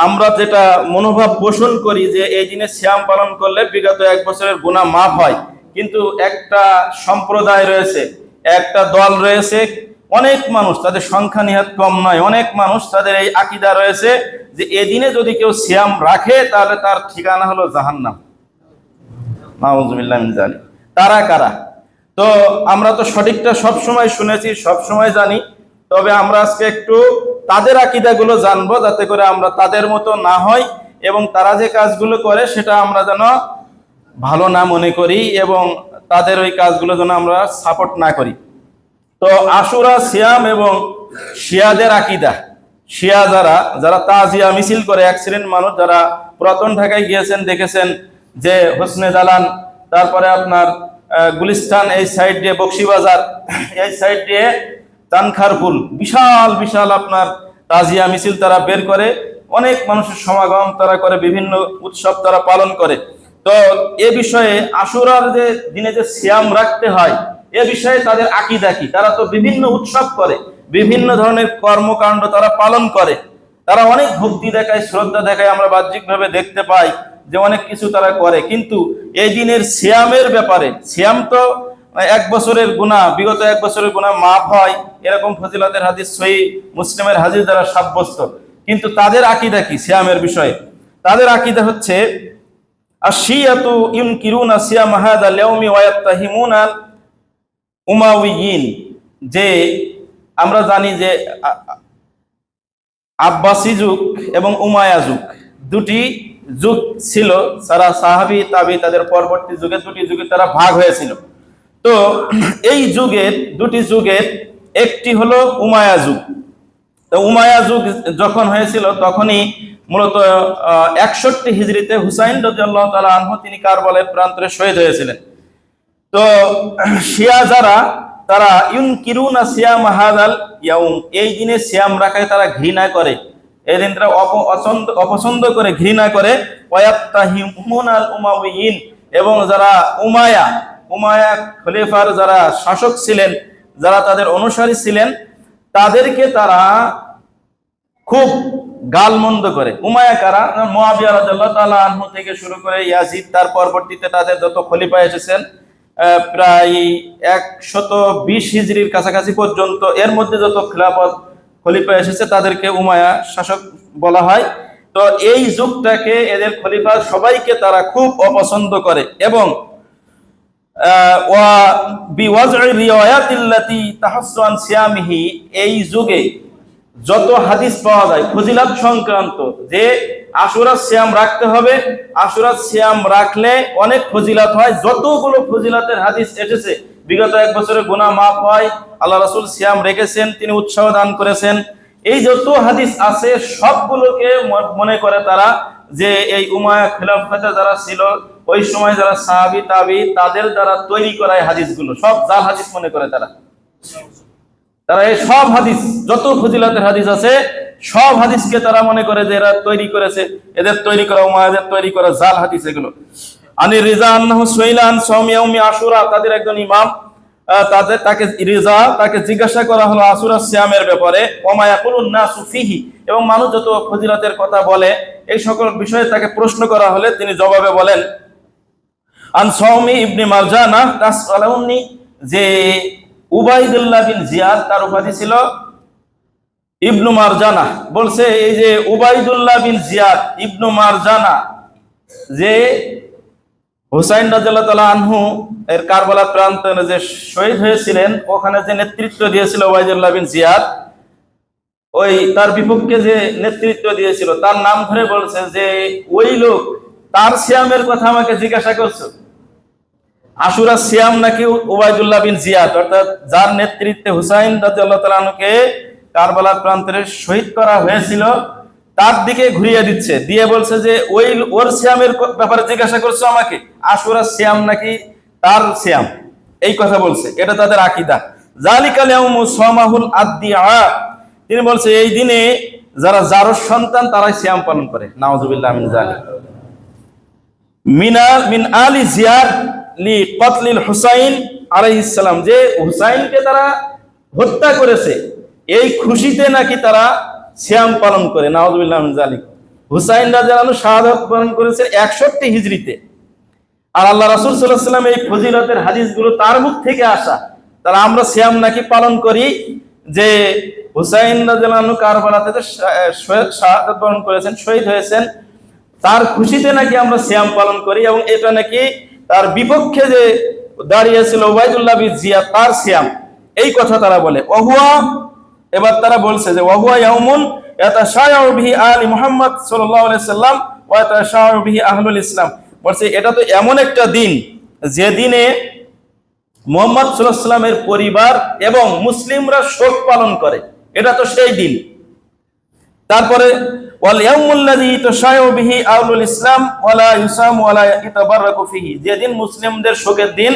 আমরা যেটা মনোভাব পোষণ করি যে এই দিনে সিয়াম পালন করলে বিগত 1 বছরের গুনাহ মাফ হয়, কিন্তু একটা সম্প্রদায় রয়েছে, একটা দল রয়েছে, অনেক মানুষ, তাদের সংখ্যা নিহাত কম নয়, অনেক মানুষ তাদের এই আকীদা রয়েছে যে এই দিনে যদি কেউ সিয়াম রাখে তাহলে তার ঠিকানা হলো জাহান্নাম। নাউযুবিল্লাহ মিন যালিক। তারা কারা? তো আমরা তো সঠিকটা সব সময় শুনেছি, সব সময় জানি, তবে আমরা আজকে একটু তাদের আকীদাগুলো জানবো, যাতে করে আমরা তাদের মতো না হই এবং তারা যে কাজগুলো করে সেটা আমরা যেন ভালো না মনে করি এবং তাদের ওই কাজগুলো যেন আমরা সাপোর্ট না করি। তো আশুরা সিয়াম এবং শিয়াদের আকীদা, শিয়া যারা তাজিয়া মিছিল করে, এক শ্রেণীর মানুষ যারা পুরাতন ঢাকায় গিয়েছেন, দেখেছেন যে হোসনে দালান, তারপরে আপনার গুলিস্তান, এই সাইড দিয়ে বক্সিবাজার, এই সাইড দিয়ে চানখারপুল, বিশাল বিশাল আপনার তাজিয়া মিছিল তারা বের করে, অনেক মানুষের সমাগম তারা করে, বিভিন্ন উৎসব তারা পালন করে। তো এ বিষয়ে আশুরার যে দিনে যে সিয়াম রাখতে হয়, এ বিষয়ে তাদের আকীদা কি? তারা তো বিভিন্ন উৎসব করে, বিভিন্ন ধরনের কর্মকাণ্ড তারা পালন করে, তারা অনেক ভক্তি দেখায়, শ্রদ্ধা দেখায়, আমরা বাহ্যিকভাবে দেখতে পাই যে অনেক কিছু তারা করে, কিন্তু এই দিনের সিয়ামের ব্যাপারে, সিয়াম তো 1 বছরের গুনাহ, বিগত 1 বছরের গুনাহ মাফ হয়, এরকম ফজিলতের হাদিস সহিহ মুসলিমের হাদিস দ্বারা সাব্যস্ত। কিন্তু তাদের আকীদা কি সিয়ামের বিষয়ে? তাদের আকীদা হচ্ছে আশিয়াতু ইউনকিরুনা সিয়াম হাযাল ইয়াউমি ওয়া ইয়াত্তাহিমুনা উমাউইয়িন। যে আমরা জানি যে আব্বাসী যুগ এবং উমাইয়া যুগ, দুটি যুগ ছিল, সারা সাহাবী তাবি তাদের পরবর্তী যুগে দুটি যুগে তারা ভাগ হয়েছিল। তো এই যুগের, দুটি যুগের একটি হলো উমাইয়া যুগ। তো উমাইয়া যুগ যখন হয়েছিল তখনই মূলত 61 হিজরিতে হুসাইন রাদিয়াল্লাহু তাআলা আনহু তিনি কারবালার প্রান্তরে শহীদ হয়েছিলেন। তো শিয়া যারা, তারা ইউনকিরুনা সিয়াম হাযাল ইয়াউম, এই দিনে সিয়াম রাখায় তারা ঘৃণা করে, এই দিন তারা অপছন্দ করে, ঘৃণা করে। ওয়ায়াত্তাহিমুনাল উমাউইয়িন, এবং যারা উমাইয়া খলিফার যারা শাসক ছিলেন, যারা তাদের অনুসারী ছিলেন, তাদেরকে তারা খুব গালমন্দ করে। উমাইয়া কারা? মুআবিয়া রাদিয়াল্লাহু তাআলা আনহু থেকে শুরু করে ইয়াজিদ, তার পরবর্তীতে তাদের যত খলিফা এসেছেন প্রায় 120 হিজরির কাছাকাছি পর্যন্ত, এর মধ্যে যত খিলাফত খলিফা এসেছে তাদেরকে উমাইয়া শাসক বলা হয়। তো এই যুগটাকে, এদের খলিফা সবাইকে তারা খুব অপছন্দ করে এবং ওয়া বিওয়াজ'i রিওয়ায়াতিল্লাতি তাহাসসু আন সিয়ামিহি, এই যুগে যত হাদিস পাওয়া যায় ফজিলত সংক্রান্ত, যে আশুরা সিয়াম রাখতে হবে, আশুরা সিয়াম রাখলে অনেক ফজিলত হয়, যতগুলো ফজিলতের হাদিস এসেছে, বিগত 1 বছরের গুনাহ মাফ হয়, আল্লাহ রাসূল সিয়াম রেখেছেন, তিনি উৎসাহ দান করেছেন, এই যত হাদিস আছে সবগুলোকে মনে করে তারা যে এই উমাইয়া খিলাফতে যারা ছিল ওই সময়, যারা সাহাবী তাবি, তাদের দ্বারা তৈরি করা হাদিসগুলো সব জাল হাদিস মনে করে তারা। এই সব হাদিস, যত ফজিলতের হাদিস আছে সব হাদিসকে তারা মনে করে যে এরা তৈরি করেছে, এদের তৈরি করা, উমাইয়াদের তৈরি করা জাল হাদিস এগুলো। আনির রিজা আন্নাহু সুইলা আন সাওমি ইয়াউমি আশুরা, তাদের একজন ইমাম, তাকে জিজ্ঞাসা করা হলো আশুরা সিয়ামের ব্যাপারে। ওমা ইয়াকুলুন নাসু ফিহি, এবং মানুষ যত ফজিলতের কথা বলে এই সকল বিষয়ে তাকে প্রশ্ন করা হলে তিনি জবাবে বলেন আন সাওমি ইবনে মারজানা তাসআলুনি, যে উবাইদুল্লাহ বিন জিয়াদ, তার উপাধি ছিল ইবনু মারজানা, বলছে এই যে উবাইদুল্লাহ বিন জিয়াদ ইবনু মারজানা, যে হুসাইন রাদিয়াল্লাহু তাআলা আনহু এর কারবালা প্রান্তরে যে শহীদ হয়েছিলেন, ওখানে যে নেতৃত্ব দিয়েছিল উবাইদুল্লাহ বিন জিয়াদ, ওই তার বিপক্ষে যে নেতৃত্ব দিয়েছিল, তার নাম ধরে বলছে যে ওই লোক, তার সিয়ামের কথা আমাকে জিজ্ঞাসা করছো। আশুরা সিয়াম নাকি উবাইদুল্লাহ বিন জিয়াদ, অর্থাৎ যার নেতৃত্বে হুসাইন রাদিয়াল্লাহু তাআলা আনহুকে কারবালার প্রান্তরে শহীদ করা হয়েছিল, তার দিকে ঘুরিয়ে দিচ্ছে, দিয়ে বলছে যে ওর সিয়ামের ব্যাপারে জিজ্ঞাসা করছো আমাকে, আশুরা সিয়াম নাকি তার সিয়াম, এই কথা বলছে। এটা তাদের আকীদা। যালিকাল ইয়াউমু সামাহুল আদিয়া, তিনি বলছে এই দিনে যারা জারজ সন্তান তারাই সিয়াম পালন করে। নাউযুবিল্লাহ মিন যালিক। মিন আলি জিয়াদ লি কতলিল হুসাইন আলাইহিস সালাম, যে হুসাইনকে তারা হত্যা করেছে এই খুশিতে নাকি তারা সিয়াম পালন করে। নাউযুবিল্লাহ মিন যালিক। হুসাইন রাদিয়াল্লাহু আনহু শাহাদাত বরণ করেছেন 61 হিজরিতে। আর আল্লাহ রাসূল সাল্লাল্লাহু আলাইহি ওয়াসাল্লাম এই ফজিলতের হাদিসগুলো তার মুখ থেকে আসা। তাহলে আমরা সিয়াম নাকি পালন করি যে হুসাইন রাদিয়াল্লাহু আনহু কারবালাতে শাহাদাত বরণ করেছেন, শহীদ হয়েছেন, তার খুশিতে নাকি আমরা সিয়াম পালন করি, এবং এটা নাকি তার বিপক্ষে যে দাঁড়িয়েছিল উবাইদুল্লাহ বিন জিয়াদ তার সিয়াম, এই কথা তারা বলে। ওহুয়া, এবার তারা বলছে যে ওহুয়া ইয়াউমুন ইয়াতাশায়াউ বিহি আলি মুহাম্মদ সাল্লাল্লাহু আলাইহি সাল্লাম ওয়া ইয়াতাশায়াউ বিহি আহলুল ইসলাম। বলছে এটা তো এমন একটা দিন যে দিনে মুহাম্মদ সাল্লাল্লাহু আলাইহি সাল্লামের পরিবার এবং মুসলিমরা শোক পালন করে, এটা তো সেই দিন। তারপরে ওয়াল ইয়াউমুল্লাযী ইয়াতাশায়াউ বিহি আহলুল ইসলাম ওয়া লা ইউসামু ওয়া লা ইয়াতাবাররাকু ফিহি। যেদিন মুসলিমদের শোকের দিন,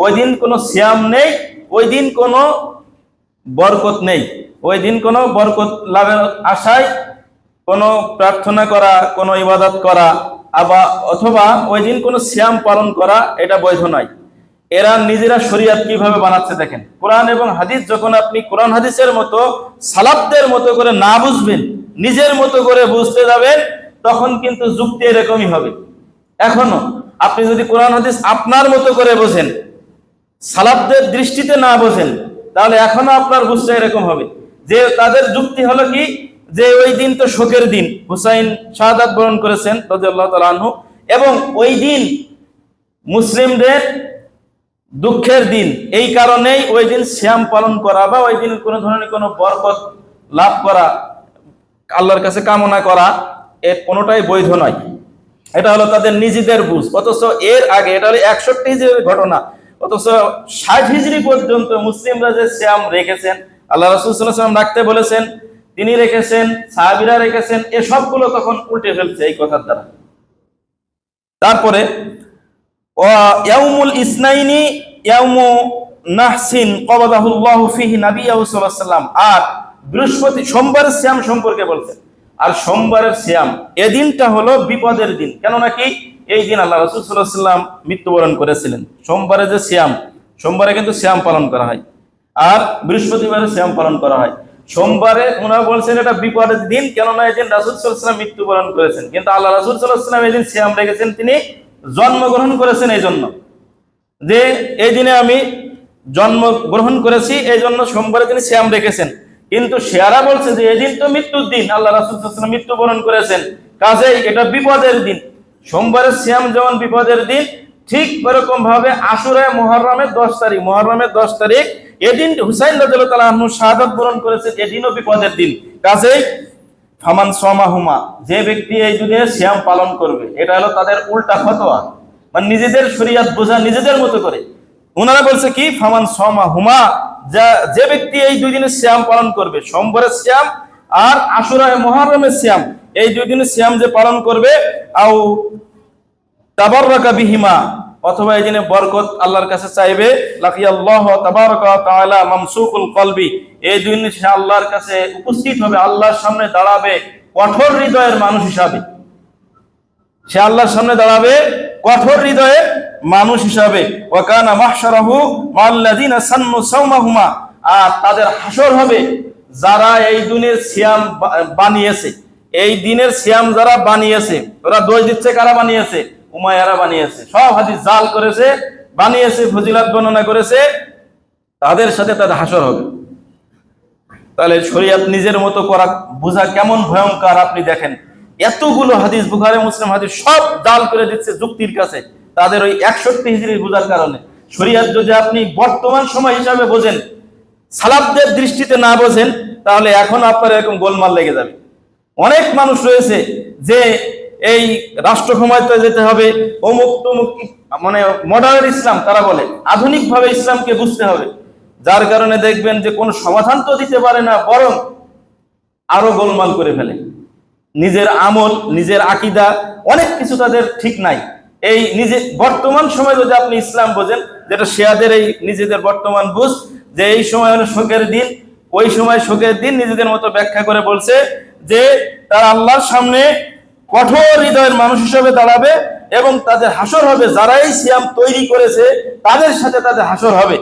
ওই দিন কোনো সিয়াম নেই, ওই দিন কোনো বরকত নেই, ওই দিন কোনো বরকত লাভের আশায় কোনো প্রার্থনা করা, কোনো ইবাদত করা অথবা ওই দিন কোনো সিয়াম পালন করা এটা বৈধ নয়। এরা নিজেরা শরীয়ত কিভাবে বানাচ্ছে দেখেন। কোরআন এবং হাদিস যখন আপনি কোরআন হাদিসের মতো সালাফদের মতো করে না বুঝবেন, নিজের মতো করে বুঝতে যাবেন, তখন কিন্তু যুক্তি এরকমই হবে। এখনো আপনি যদি কোরআন হাদিস আপনার মতো করে বোঝেন, সালাফদের দৃষ্টিতে না বোঝেন, তাহলে এখনো আপনার বুঝতে এরকম হবে যে তাদের যুক্তি হলো কি, যে ওই দিন তো শোকের দিন, হুসাইন শাহাদাত বরণ করেছেন রাদিয়াল্লাহু তাআলা আনহু, এবং ওই দিন মুসলিমদের দুঃখের দিন, এই কারণেই ওই দিন সিয়াম পালন করা বা ওই দিন কোনো ধরনের কোনো বরকত লাভ করা, আল্লাহর কাছে কামনা করা, এর কোনোটাই বৈধ নয়। এটা হলো তাদের নিজেদের বুঝ। অথচ এর আগে, এটা হলো 61 হিজরির ঘটনা, অথচ 60 হিজরি পর্যন্ত মুসলিমরা যে সিয়াম রেখেছেন, আল্লাহ রাসূল সাল্লাল্লাহু আলাইহি ওয়াসাল্লাম রাখতে বলেছেন, তিনি রেখেছেন, সাহাবীরা রেখেছেন, এ সবগুলো তখন উল্টে ফেলছে এই কথার দ্বারা। তারপরে ইয়াউমুল ইসনাইনি ইয়াউমু নাহসিন কবাদাহুল্লাহু ফিহি নাবিয়্যু সাল্লাল্লাহু আলাইহি ওয়াসাল্লাম। আর বৃহস্পতি সোমবারের সিয়াম সম্পর্কে বলছেন। আর সোমবারের সিয়াম, এদিনটা হলো বিপদের দিন, কেন নাকি এই দিন আল্লাহ রাসূল সাল্লাল্লাহু আলাইহি ওয়াসাল্লাম মৃত্যুবরণ করেছিলেন। সোমবারে যে সিয়াম, সোমবারে কিন্তু সিয়াম পালন করা হয়, আর বৃহস্পতিবারে সিয়াম পালন করা হয়। সোমবারে ওনারা বলছেন এটা বিপদের দিন, কেননা এই দিন রাসূল সাল্লাল্লাহু আলাইহি ওয়াসাল্লাম মৃত্যুবরণ করেছেন। কিন্তু আল্লাহ রাসূল সাল্লাল্লাহু আলাইহি ওয়াসাল্লাম এই দিন সিয়াম রেখেছেন, তিনি জন্মগ্রহণ করেছেন এই জন্য, যে এই দিনে আমি জন্মগ্রহণ করেছি, এই জন্য সোমবারে তিনি সিয়াম রেখেছেন। কিন্তু শিয়ারা বলছে যে এদিন তো মৃত্যুর দিন, আল্লাহ রাসূল সাল্লাল্লাহু আলাইহি ওয়াসাল্লাম মৃত্যুবরণ করেছেন, কাজেই এটা বিপদের দিন। সোমবারের সিয়াম যেমন বিপদের দিন, ঠিক এরকম ভাবে আশুরা মুহররমের 10 তারিখ এদিন হুসাইন রাদিয়াল্লাহু তাআলা আনহু শাহাদাত বরণ করেছেন, এদিনও বিপদের দিন। কাজেই ফামান সামাহুমা, যে ব্যক্তি এই দিনে সিয়াম পালন করবে, এটা হলো তাদের উল্টা ফতোয়া, মানে নিজেদের শরীয়ত বোঝা নিজেদের মতো করে। ওনারা বলছে কি, ফামান সামাহুমা, যে ব্যক্তি এই দুই দিনের সিয়াম পালন করবে, সোমবারের সিয়াম আর আশুরা মুহররমের সিয়াম, এই দুই দিনের সিয়াম যে পালন করবে, আও তাবাররাকা বিহিমা, অথবা এই দিনে বরকত আল্লাহর কাছে চাইবে, লাকিয়াল্লাহু তাবারাকা ওয়া তাআলা মামসুকুল কলবি, এই দুই দিন সে আল্লাহর কাছে উপস্থিত হবে, আল্লাহর সামনে দাঁড়াবে কঠোর হৃদয়ের মানুষ হিসাবে। সে আল্লাহর সামনে দাঁড়াবে কঠোর হৃদয়ের মানুষ হিসাবে। ওয়া কানা মাহশারাহু মাল্লাযিনা সান্নু সাওমাহুমা, আর তাদের হাসর হবে যারা এই দিনের সিয়াম বানিয়েছে, এই দিনের সিয়াম যারা বানিয়েছে। ওরা দোষ দিচ্ছে কারা বানিয়েছে? উমাইয়ারা বানিয়েছে, সব হাদিস জাল করেছে, বানিয়েছে, ফজিলত বর্ণনা করেছে, তাদের সাথে তাদের হাসর হবে। তাহলে শরীয়ত নিজের মতো করা বোঝা কেমন ভয়ঙ্কর আপনি দেখেন। এতগুলো হাদিস, বুখারী মুসলিম হাদিস সব জাল করে দিচ্ছে যুক্তির কাছে, তাদের ওই 61 হিজরির বোঝার কারণে। শরীয়ত যদি আপনি বর্তমান সময় হিসাবে বোঝেন, সালাফদের দৃষ্টিতে না বোঝেন, তাহলে এখন আপনার এরকম গোলমাল লেগে যাবে। অনেক মানুষ রয়েছে যে এই রাষ্ট্র ক্ষমতায় যেতে হবে, অমুক তমুক, মানে মডার্ন ইসলাম তারা বলে, আধুনিক ভাবে ইসলামকে বুঝতে হবে, যার কারণে দেখবেন যে কোনো সমাধান তো দিতে পারে না, বরং আরো গোলমাল করে ফেলে। নিজের আমল, নিজের আকীদা, অনেক কিছু তাদের ঠিক নাই। এই নিজে বর্তমান সময় যদি আপনি ইসলাম বোঝেন, যেটা শিয়াদের এই নিজেদের বর্তমান বুঝ, যে এই সময় হলো শোকের দিন, ওই সময় শোকের দিন, নিজেদের মতো ব্যাখ্যা করে বলছে যে তারা আল্লাহর সামনে কঠোর হৃদয়ের মানুষ হিসেবে দাঁড়াবে, এবং তাদের হাসর হবে যারাই সিয়াম তৈরি করেছে তাদের সাথে তাদের হাসর হবে।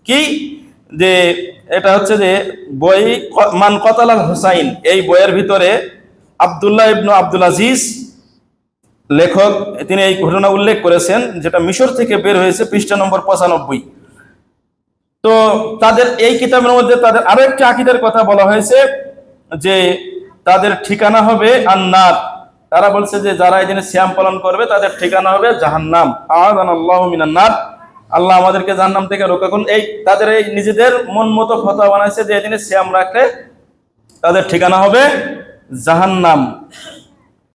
কি যে এটা হচ্ছে যে বই মান কতালাল হুসাইন, এই বইয়ের ভিতরে আব্দুল্লাহ ইবনু আব্দুল আজিজ লেখক, তিনি এই ঘটনা উল্লেখ করেছেন, যেটা মিশর থেকে বের হয়েছে, পৃষ্ঠা নম্বর 95। তো তাদের এই কিতাবের মধ্যে তাদের আরো একটা আকীদার কথা বলা হয়েছে, যে তাদের ঠিকানা হবে আন্নার। তারা বলছে যে যারা এই দিনে সিয়াম পালন করবে তাদের ঠিকানা হবে জাহান্নাম। আযানাল্লাহু মিনান নার, আল্লাহ আমাদেরকে জাহান্নাম থেকে রক্ষা করুন। এই তাদের এই নিজেদের মন মতো ফতোয়া বানাইছে যে এই দিনে সিয়াম রাখলে তাদের ঠিকানা হবে জাহান্নাম।